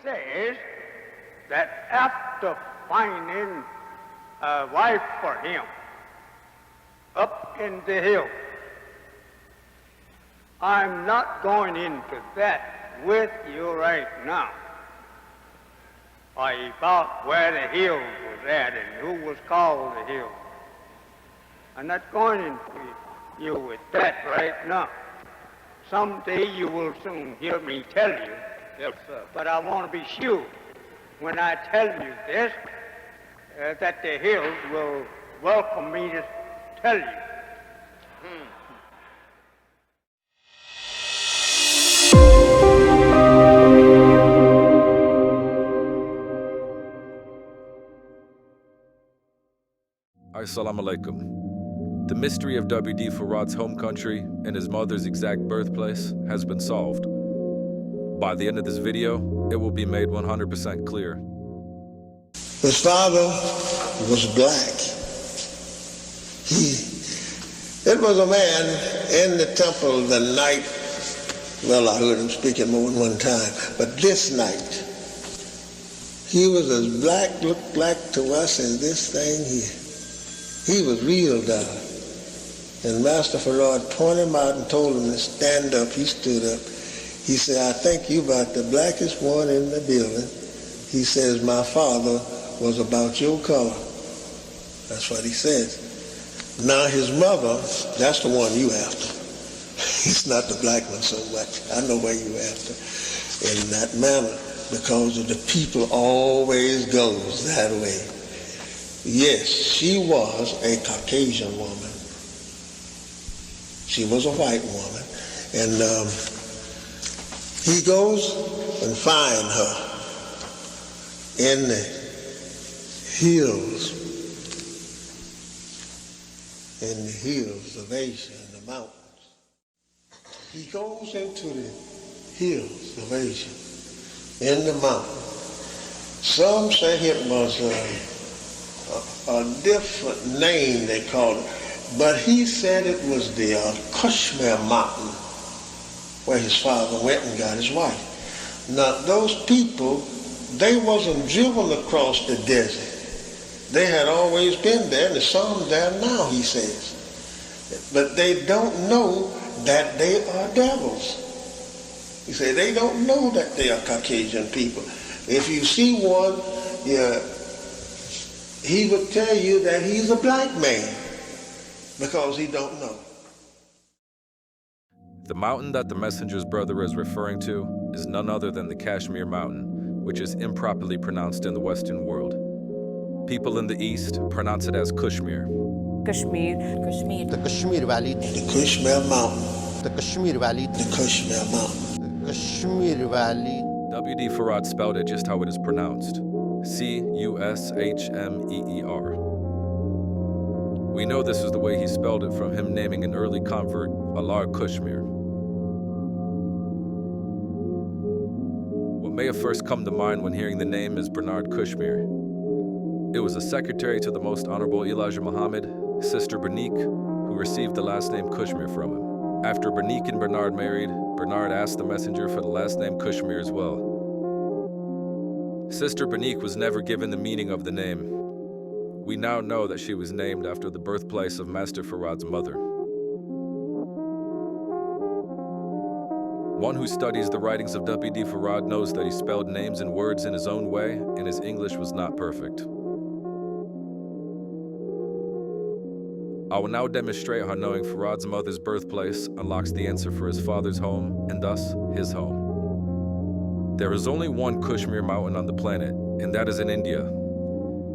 says that after finding a wife for him up in the hill, I'm not going into that with you right now, about where the hill was at and who was called the hill. I'm not going into you with that right now. Someday you will soon hear me tell you. Yes, sir. But I want to be sure when I tell you this that the hills will welcome me to tell you. Assalamu alaikum. The mystery of W.D. Furad's home country and his mother's exact birthplace has been solved. By the end of this video, it will be made 100% clear. His father was black. It was a man in the temple the night, well, I heard him speaking more than one time, but this night, he was as black, looked black to us as this thing here. He was real dark. And Master Farad pointed him out and told him to stand up. He stood up. He said, I think you about the blackest one in the building. He says, my father was about your color. That's what he says. Now his mother, that's the one you after. He's not the black one so much. I know where you after. In that manner, because of the people always goes that way. Yes, she was a Caucasian woman. She was a white woman. And he goes and finds her in the hills of Asia, in the mountains. He goes into the hills of Asia, in the mountains. Some say it was a different name they called it, but he said it was the Kashmir mountain where his father went and got his wife. Now those people, they wasn't driven across the desert. They had always been there, and there's some there now, he says. But they don't know that they are devils. He said they don't know that they are Caucasian people. If you see one, he would tell you that he's a black man because he don't know. The mountain that the messenger's brother is referring to is none other than the Kashmir mountain, which is improperly pronounced in the Western world. People in the East pronounce it as Kashmir. Kashmir. Kashmir. The Kashmir Valley. The Kashmir mountain. The Kashmir Valley. The Kashmir mountain. The Kashmir Valley. W.D. Farad spelled it just how it is pronounced. C-U-S-H-M-E-E-R. We know this is the way he spelled it from him naming an early convert, Alar Kashmir. What may have first come to mind when hearing the name is Bernard Kashmir. It was a secretary to the Most Honorable Elijah Muhammad, Sister Bernique, who received the last name Kashmir from him. After Bernique and Bernard married, Bernard asked the messenger for the last name Kashmir as well. Sister Bernique was never given the meaning of the name. We now know that she was named after the birthplace of Master Farad's mother. One who studies the writings of W.D. Farad knows that he spelled names and words in his own way, and his English was not perfect. I will now demonstrate how knowing Farad's mother's birthplace unlocks the answer for his father's home, and thus, his home. There is only one Kashmir mountain on the planet, and that is in India.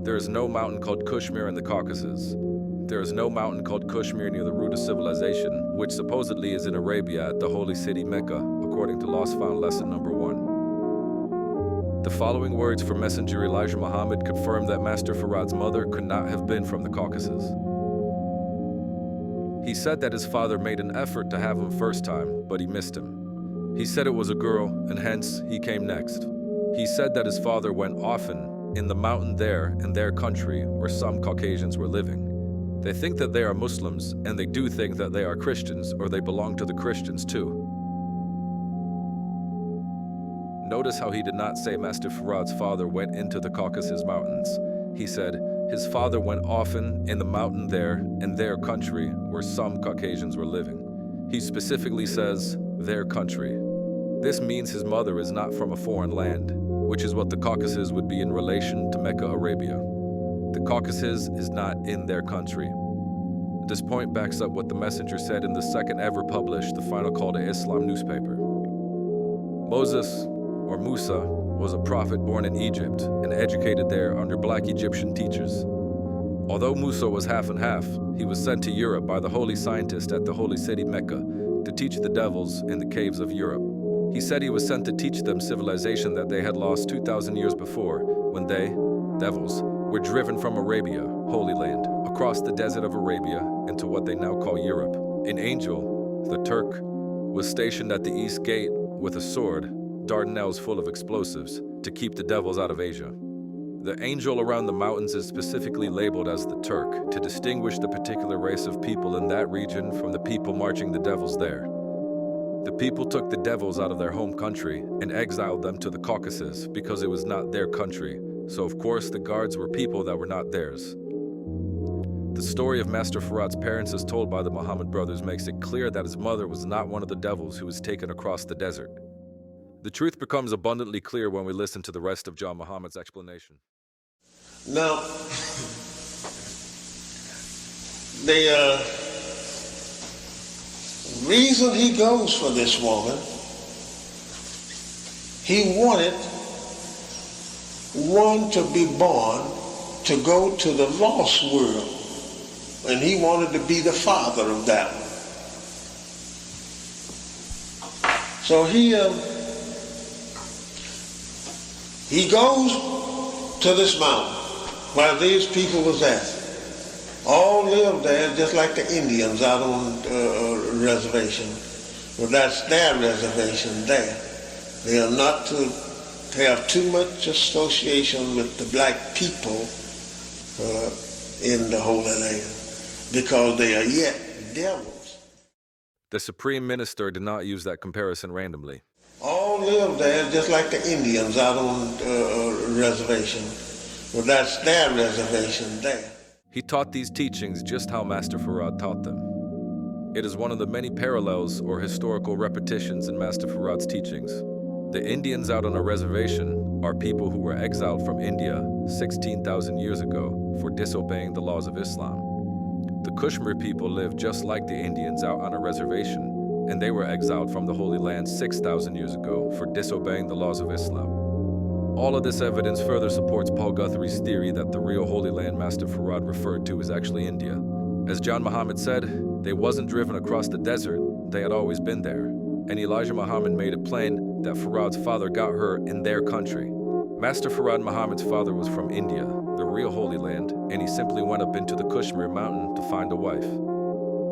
There is no mountain called Kashmir in the Caucasus. There is no mountain called Kashmir near the root of civilization, which supposedly is in Arabia at the holy city Mecca, according to Lost Found Lesson number 1. The following words from Messenger Elijah Muhammad confirm that Master Farad's mother could not have been from the Caucasus. He said that his father made an effort to have him first time, but he missed him. He said it was a girl, and hence he came next. He said that his father went often in the mountain there in their country where some Caucasians were living. They think that they are Muslims, and they do think that they are Christians, or they belong to the Christians too. Notice how he did not say Master Furad's father went into the Caucasus Mountains. He said his father went often in the mountain there, in their country, where some Caucasians were living. He specifically says, their country. This means his mother is not from a foreign land, which is what the Caucasus would be in relation to Mecca, Arabia. The Caucasus is not in their country. This point backs up what the messenger said in the second ever published The Final Call to Islam newspaper. Moses, or Musa, was a prophet born in Egypt and educated there under black Egyptian teachers. Although Musa was half and half, he was sent to Europe by the holy scientist at the holy city Mecca to teach the devils in the caves of Europe. He said he was sent to teach them civilization that they had lost 2,000 years before, when they, devils, were driven from Arabia, Holy Land, across the desert of Arabia into what they now call Europe. An angel, the Turk, was stationed at the east gate with a sword, dardanelles full of explosives, to keep the devils out of Asia. The angel around the mountains is specifically labeled as the Turk to distinguish the particular race of people in that region from the people marching the devils there. The people took the devils out of their home country and exiled them to the Caucasus because it was not their country, so of course the guards were people that were not theirs. The story of Master Furad's parents as told by the Muhammad brothers makes it clear that his mother was not one of the devils who was taken across the desert. The truth becomes abundantly clear when we listen to the rest of John Muhammad's explanation. Now, the reason he goes for this woman, he wanted one to be born to go to the lost world, and he wanted to be the father of that one. So he goes to this mountain where these people was at. All lived there just like the Indians out on a reservation. Well, that's their reservation there. They are not to have too much association with the black people in the Holy Land because they are yet devils. The Supreme Minister did not use that comparison randomly. All lived there just like the Indians out on a reservation. Well, that's their reservation there. He taught these teachings just how Master Furad taught them. It is one of the many parallels or historical repetitions in Master Furad's teachings. The Indians out on a reservation are people who were exiled from India 16,000 years ago for disobeying the laws of Islam. The Kashmir people lived just like the Indians out on a reservation, and they were exiled from the Holy Land 6,000 years ago for disobeying the laws of Islam. All of this evidence further supports Paul Guthrie's theory that the real Holy Land Master Furad referred to is actually India. As John Muhammad said, they wasn't driven across the desert, they had always been there. And Elijah Muhammad made it plain that Furad's father got her in their country. Master Furad Muhammad's father was from India, the real Holy Land, and he simply went up into the Kashmir mountain to find a wife.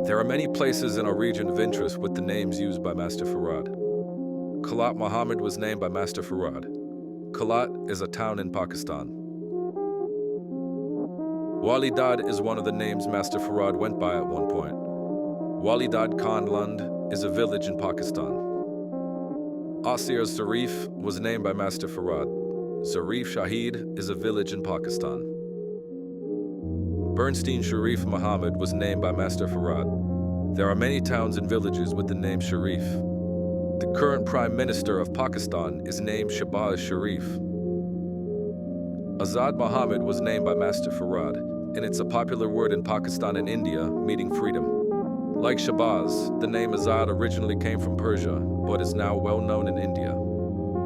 There are many places in our region of interest with the names used by Master Furad. Kalat Muhammad was named by Master Furad. Kalat is a town in Pakistan. Walidad is one of the names Master Furad went by at one point. Walidad Khan Lund is a village in Pakistan. Asir Zarif was named by Master Furad. Zarif Shahid is a village in Pakistan. Bernstein Sharif Muhammad was named by Master Furad. There are many towns and villages with the name Sharif. The current Prime Minister of Pakistan is named Shabazz Sharif. Azad Muhammad was named by Master Furad, and it's a popular word in Pakistan and India, meaning freedom. Like Shabazz, the name Azad originally came from Persia, but is now well known in India.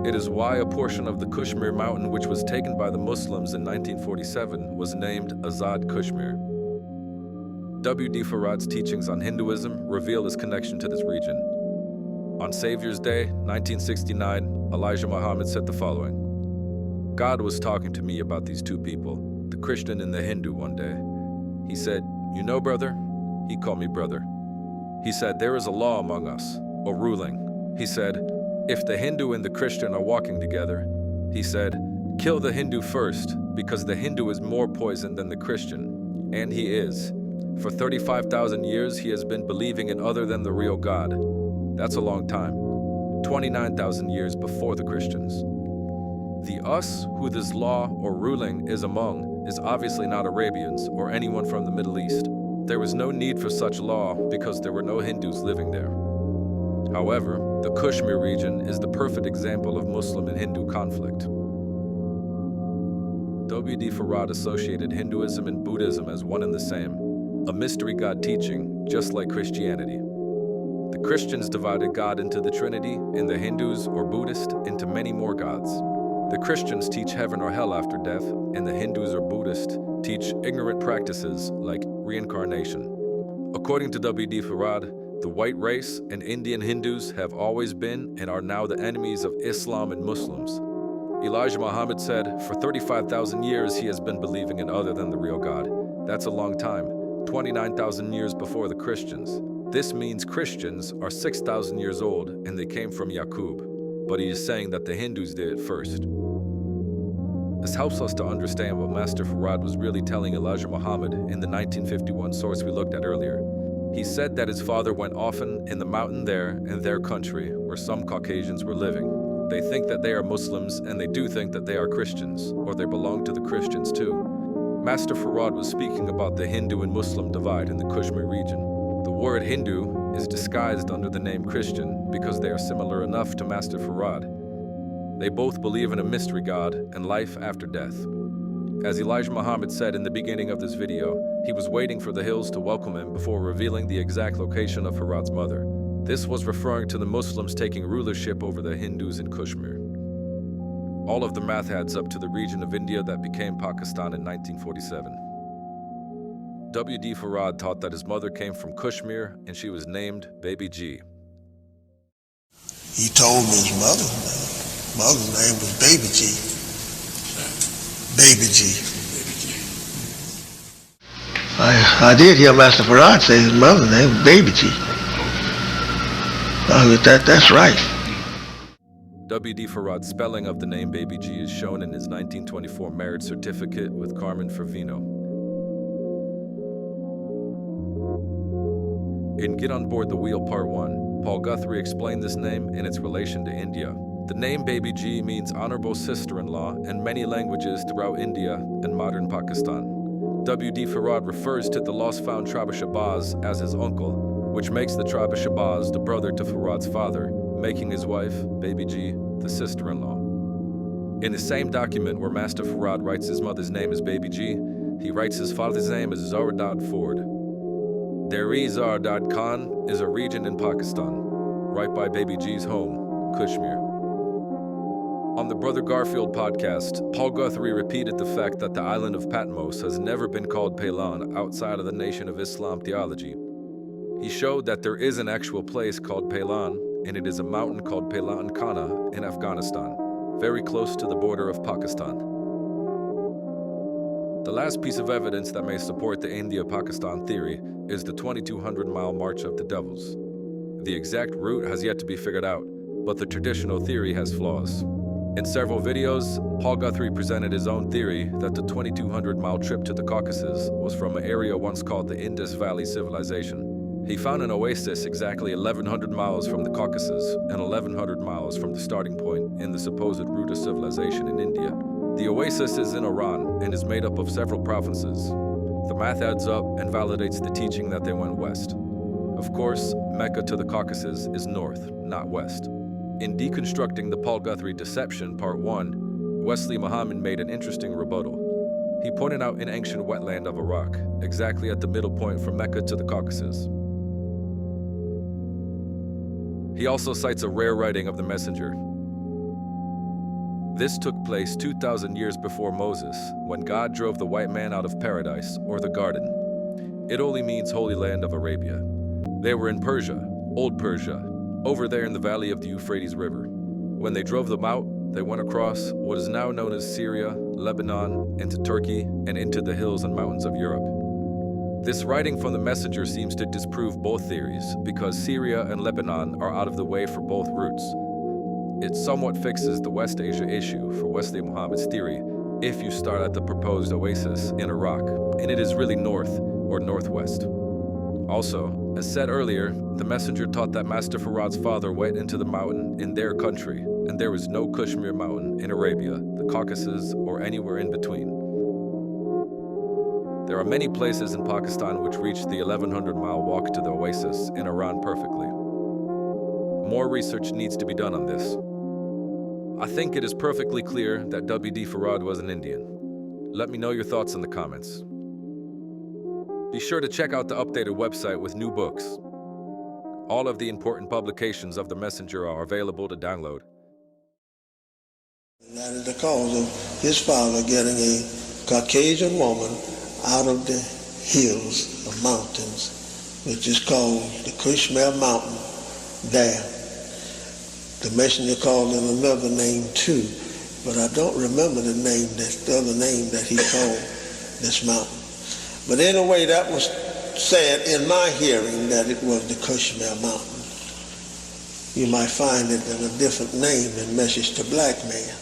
It is why a portion of the Kashmir mountain which was taken by the Muslims in 1947 was named Azad Kashmir. W.D. Furad's teachings on Hinduism reveal his connection to this region. On Savior's Day, 1969, Elijah Muhammad said the following: God was talking to me about these two people, the Christian and the Hindu, one day. He said, "You know, brother?" He called me brother. He said, "There is a law among us, a ruling." He said, "If the Hindu and the Christian are walking together," he said, "kill the Hindu first, because the Hindu is more poison than the Christian." And he is. For 35,000 years, he has been believing in other than the real God. That's a long time. 29,000 years before the Christians. The us who this law or ruling is among is obviously not Arabians or anyone from the Middle East. There was no need for such law because there were no Hindus living there. However, the Kashmir region is the perfect example of Muslim and Hindu conflict. W.D. Farad associated Hinduism and Buddhism as one and the same, a mystery God teaching, just like Christianity. The Christians divided God into the Trinity, and the Hindus or Buddhists into many more gods. The Christians teach heaven or hell after death, and the Hindus or Buddhists teach ignorant practices like reincarnation. According to W.D. Farad, the white race and Indian Hindus have always been and are now the enemies of Islam and Muslims. Elijah Muhammad said, for 35,000 years he has been believing in other than the real God. That's a long time, 29,000 years before the Christians. This means Christians are 6,000 years old and they came from Yaqub, but he is saying that the Hindus did it first. This helps us to understand what Master Farad was really telling Elijah Muhammad in the 1951 source we looked at earlier. He said that his father went often in the mountain there in their country where some Caucasians were living. They think that they are Muslims and they do think that they are Christians, or they belong to the Christians too. Master Farad was speaking about the Hindu and Muslim divide in the Kashmir region. The word Hindu is disguised under the name Christian because they are similar enough to Master Farad. They both believe in a mystery God and life after death. As Elijah Muhammad said in the beginning of this video, he was waiting for the hills to welcome him before revealing the exact location of Farad's mother. This was referring to the Muslims taking rulership over the Hindus in Kashmir. All of the math adds up to the region of India that became Pakistan in 1947. W.D. Farad taught that his mother came from Kashmir and she was named Baby G. He told me his mother's name was Baby G. Baby G. I did hear Master Farad say his mother's name was Baby G. That's right. W.D. Farad's spelling of the name Baby G is shown in his 1924 marriage certificate with Carmen Fervino. In Get on Board the Wheel Part 1, Paul Guthrie explained this name and its relation to India. The name Baby G means honorable sister-in-law in many languages throughout India and modern Pakistan. W.D. Farad refers to the lost-found tribe of Shabazz as his uncle, which makes the tribe of Shabazz the brother to Farad's father, making his wife, Baby G, the sister-in-law. In the same document where Master Farad writes his mother's name as Baby G, he writes his father's name as Zaradad Ford. Deri Zaradad Khan is a region in Pakistan, right by Baby G's home, Kashmir. On the Brother Garfield podcast, Paul Guthrie repeated the fact that the island of Patmos has never been called Paylan outside of the Nation of Islam theology. He showed that there is an actual place called Paylan, and it is a mountain called Paylan Khana in Afghanistan, very close to the border of Pakistan. The last piece of evidence that may support the India-Pakistan theory is the 2,200-mile March of the Devils. The exact route has yet to be figured out, but the traditional theory has flaws. In several videos, Paul Guthrie presented his own theory that the 2,200-mile trip to the Caucasus was from an area once called the Indus Valley Civilization. He found an oasis exactly 1,100 miles from the Caucasus and 1,100 miles from the starting point in the supposed root of civilization in India. The oasis is in Iran and is made up of several provinces. The math adds up and validates the teaching that they went west. Of course, Mecca to the Caucasus is north, not west. In deconstructing the Paul Guthrie deception, Part 1, Wesley Muhammad made an interesting rebuttal. He pointed out an ancient wetland of Iraq, exactly at the middle point from Mecca to the Caucasus. He also cites a rare writing of the messenger. This took place 2,000 years before Moses, when God drove the white man out of paradise, or the garden. It only means Holy Land of Arabia. They were in Persia, Old Persia, over there in the valley of the Euphrates River. When they drove them out, they went across what is now known as Syria, Lebanon, into Turkey, and into the hills and mountains of Europe. This writing from the messenger seems to disprove both theories, because Syria and Lebanon are out of the way for both routes. It somewhat fixes the West Asia issue for Wesley Muhammad's theory if you start at the proposed oasis in Iraq, and it is really north or northwest. Also, as said earlier, the messenger taught that Master Farad's father went into the mountain in their country, and there is no Kashmir mountain in Arabia, the Caucasus, or anywhere in between. There are many places in Pakistan which reach the 1100-mile walk to the oasis in Iran perfectly. More research needs to be done on this. I think it is perfectly clear that W.D. Farad was an Indian. Let me know your thoughts in the comments. Be sure to check out the updated website with new books. All of the important publications of the messenger are available to download. That is the cause of his father getting a Caucasian woman out of the hills of mountains, which is called the Kashmir mountain there. The messenger called him another name too, but I don't remember the other name that he called this mountain. But anyway, that was said in my hearing that it was the Kashmir mountain. You might find it in a different name in Message to Black Man.